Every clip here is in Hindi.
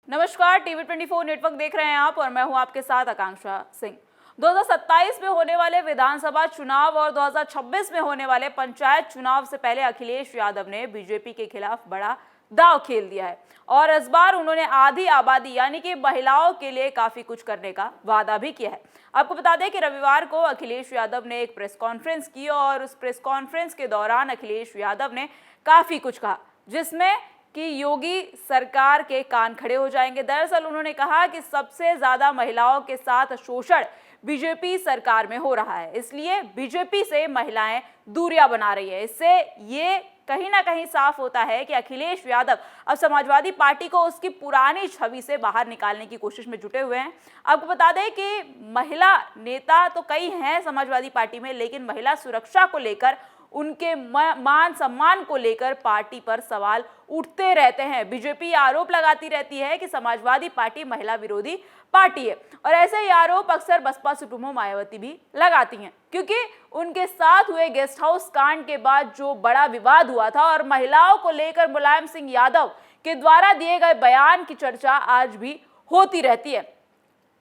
नमस्कार, टीवी 24 नेटवर्क देख रहे हैं आप और मैं हूं आपके साथ आकांक्षा सिंह। 2027 में होने वाले विधानसभा चुनाव और 2026 में होने वाले पंचायत चुनाव से पहले अखिलेश यादव ने बीजेपी के खिलाफ बड़ा दांव खेल दिया है और इस बार उन्होंने आधी आबादी यानी कि महिलाओं के लिए काफी कुछ करने का वादा भी किया है। आपको बता दें कि रविवार को अखिलेश यादव ने एक प्रेस कॉन्फ्रेंस की और उस प्रेस कॉन्फ्रेंस के दौरान अखिलेश यादव ने काफी कुछ कहा, जिसमें कि योगी सरकार के कान खड़े हो जाएंगे। दरअसल उन्होंने कहा कि सबसे ज्यादा महिलाओं के साथ शोषण बीजेपी सरकार में हो रहा है, इसलिए बीजेपी से महिलाएं दूरियां बना रही है। इससे ये कहीं ना कहीं साफ होता है कि अखिलेश यादव अब समाजवादी पार्टी को उसकी पुरानी छवि से बाहर निकालने की कोशिश में जुटे हुए हैं। आपको बता दें कि महिला नेता तो कई हैं समाजवादी पार्टी में, लेकिन महिला सुरक्षा को लेकर, उनके मान सम्मान को लेकर पार्टी पर सवाल उठते रहते हैं। बीजेपी आरोप लगाती रहती है कि समाजवादी पार्टी महिला विरोधी पार्टी है और ऐसे ही आरोप अक्सर बसपा सुप्रीमो मायावती भी लगाती हैं, क्योंकि उनके साथ हुए गेस्ट हाउस कांड के बाद जो बड़ा विवाद हुआ था और महिलाओं को लेकर मुलायम सिंह यादव के द्वारा दिए गए बयान की चर्चा आज भी होती रहती है।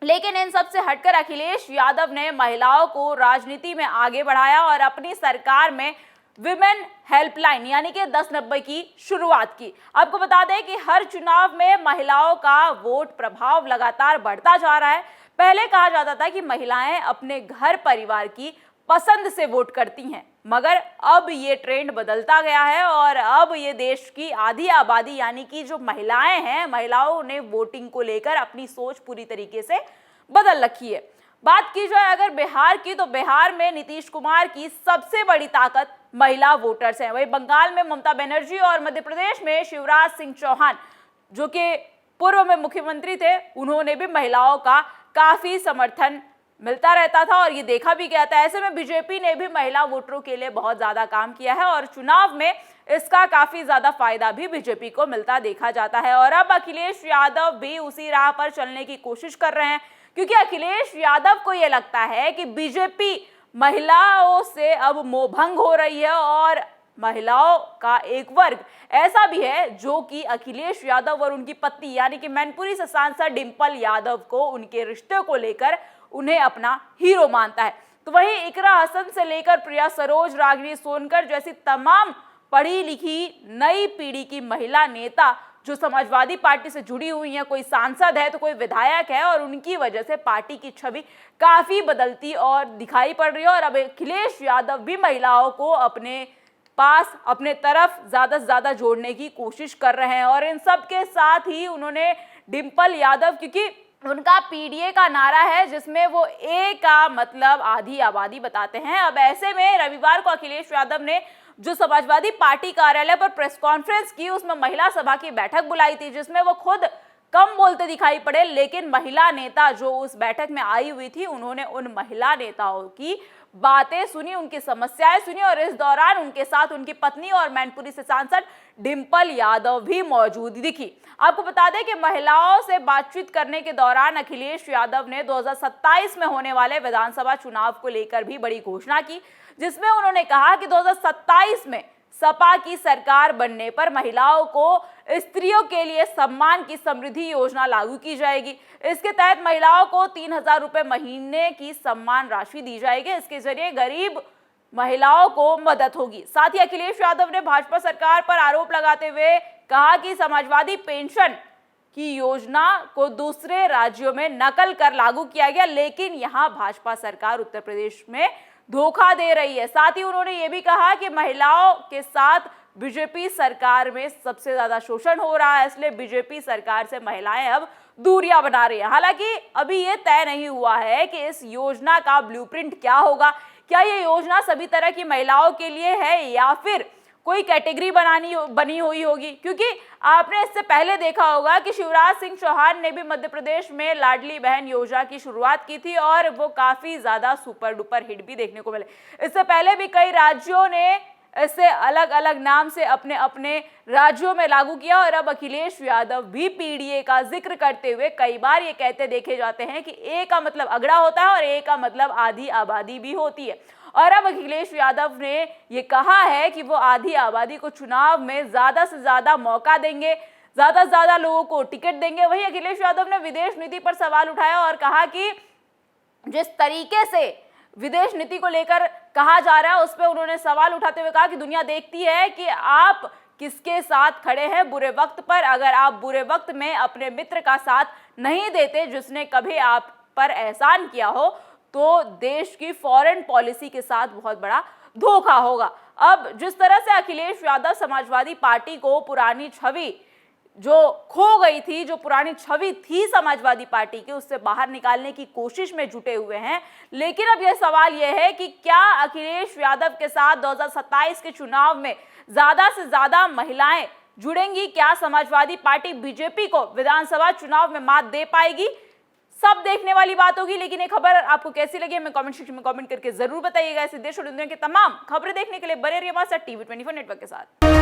लेकिन इन सब से हटकर अखिलेश यादव ने महिलाओं को राजनीति में आगे बढ़ाया और अपनी सरकार में विमेन हेल्पलाइन यानी कि 1090 की शुरुआत की। आपको बता दें कि हर चुनाव में महिलाओं का वोट प्रभाव लगातार बढ़ता जा रहा है। पहले कहा जाता था कि महिलाएं अपने घर परिवार की पसंद से वोट करती हैं, मगर अब ये ट्रेंड बदलता गया है और अब ये देश की आधी आबादी यानी कि जो महिलाएं हैं, महिलाओं ने वोटिंग को लेकर अपनी सोच पूरी तरीके से बदल रखी है। बात की जाए अगर बिहार की, तो बिहार में नीतीश कुमार की सबसे बड़ी ताकत महिला वोटर्स हैं। वहीं बंगाल में ममता बनर्जी और मध्य प्रदेश में शिवराज सिंह चौहान, जो कि पूर्व में मुख्यमंत्री थे, उन्होंने भी महिलाओं का काफी समर्थन मिलता रहता था और ये देखा भी गया था। ऐसे में बीजेपी ने भी महिला वोटरों के लिए बहुत ज्यादा काम किया है और चुनाव में इसका काफी ज्यादा फायदा भी बीजेपी को मिलता देखा जाता है। और अब अखिलेश यादव भी उसी राह पर चलने की कोशिश कर रहे हैं, क्योंकि अखिलेश यादव को यह लगता है कि बीजेपी महिलाओं से अब मोहभंग हो रही है और महिलाओं का एक वर्ग ऐसा भी है जो कि अखिलेश यादव और उनकी पत्नी यानी कि मैनपुरी से सांसद डिंपल यादव को उनके रिश्ते को लेकर उन्हें अपना हीरो मानता है। तो वहीं इकरा हसन से लेकर प्रिया सरोज, रागिनी सोनकर जैसी तमाम पढ़ी लिखी नई पीढ़ी की महिला नेता जो समाजवादी पार्टी से जुड़ी हुई हैं, कोई सांसद है तो कोई विधायक है, और उनकी वजह से पार्टी की छवि काफी बदलती और दिखाई पड़ रही है। और अब अखिलेश यादव भी महिलाओं को अपने पास, अपने तरफ ज्यादा से ज्यादा जोड़ने की कोशिश कर रहे हैं। और इन सब के साथ ही उन्होंने डिंपल यादव, क्योंकि उनका पीडीए का नारा है जिसमें वो ए का मतलब आधी आबादी बताते हैं। अब ऐसे में रविवार को अखिलेश यादव ने जो समाजवादी पार्टी कार्यालय पर प्रेस कॉन्फ्रेंस की, उसमें महिला सभा की बैठक बुलाई थी, जिसमें वो खुद कम बोलते दिखाई पड़े, लेकिन महिला नेता जो उस बैठक में आई हुई थी, उन्होंने उन महिला नेताओं की बातें सुनी, उनकी समस्याएं सुनी और इस दौरान उनके साथ उनकी पत्नी और मैनपुरी से सांसद डिंपल यादव भी मौजूद दिखी। आपको बता दें कि महिलाओं से बातचीत करने के दौरान अखिलेश यादव ने 2027 में होने वाले विधानसभा चुनाव को लेकर भी बड़ी घोषणा की, जिसमें उन्होंने कहा कि 2027 में सपा की सरकार बनने पर महिलाओं को स्त्रियों के लिए सम्मान की समृद्धि योजना लागू की जाएगी। इसके तहत महिलाओं को 3,000 रुपए महीने की सम्मान राशि दी जाएगी। इसके जरिए गरीब महिलाओं को मदद होगी। साथ ही अखिलेश यादव ने भाजपा सरकार पर आरोप लगाते हुए कहा कि समाजवादी पेंशन की योजना को दूसरे राज्यों में नकल कर लागू किया गया, लेकिन यहाँ भाजपा सरकार उत्तर प्रदेश में धोखा दे रही है। साथ ही उन्होंने ये भी कहा कि महिलाओं के साथ बीजेपी सरकार में सबसे ज्यादा शोषण हो रहा है, इसलिए बीजेपी सरकार से महिलाएं अब दूरियां बना रही हैं। हालांकि अभी ये तय नहीं हुआ है कि इस योजना का ब्लूप्रिंट क्या होगा, क्या ये योजना सभी तरह की महिलाओं के लिए है या फिर कोई कैटेगरी बनी हुई होगी, क्योंकि आपने इससे पहले देखा होगा कि शिवराज सिंह चौहान ने भी मध्य प्रदेश में लाडली बहन योजना की शुरुआत की थी और वो काफी ज्यादा सुपर डुपर हिट भी देखने को मिले। इससे पहले भी कई राज्यों ने इसे अलग अलग नाम से अपने अपने राज्यों में लागू किया और अब अखिलेश यादव भी पीडीए का जिक्र करते हुए कई बार ये कहते देखे जाते हैं कि ए का मतलब अगड़ा होता है और ए का मतलब आधी आबादी भी होती है। और अब अखिलेश यादव ने ये कहा है कि वो आधी आबादी को चुनाव में ज्यादा से ज्यादा मौका देंगे, ज्यादा से ज्यादा लोगों को टिकट देंगे। वहीं अखिलेश यादव ने विदेश नीति पर सवाल उठाया और कहा कि जिस तरीके से विदेश नीति को लेकर कहा जा रहा है उस पर उन्होंने सवाल उठाते हुए कहा कि दुनिया देखती है कि आप किसके साथ खड़े हैं बुरे वक्त पर। अगर आप बुरे वक्त में अपने मित्र का साथ नहीं देते जिसने कभी आप पर एहसान किया हो, तो देश की फॉरेन पॉलिसी के साथ बहुत बड़ा धोखा होगा। अब जिस तरह से अखिलेश यादव समाजवादी पार्टी को पुरानी छवि जो खो गई थी, जो पुरानी छवि थी समाजवादी पार्टी की, उससे बाहर निकालने की कोशिश में जुटे हुए हैं। लेकिन अब यह सवाल यह है कि क्या अखिलेश यादव के साथ 2027 के चुनाव में ज्यादा से ज्यादा महिलाएं जुड़ेंगी? क्या समाजवादी पार्टी बीजेपी को विधानसभा चुनाव में मात दे पाएगी? सब देखने वाली बात होगी। लेकिन ये खबर आपको कैसी लगी हमें कमेंट सेक्शन में कमेंट करके जरूर बताइएगा। ऐसे देश और दुनिया की तमाम खबरें देखने के लिए बने रहिए हमारे साथ टीवी 24 नेटवर्क के साथ।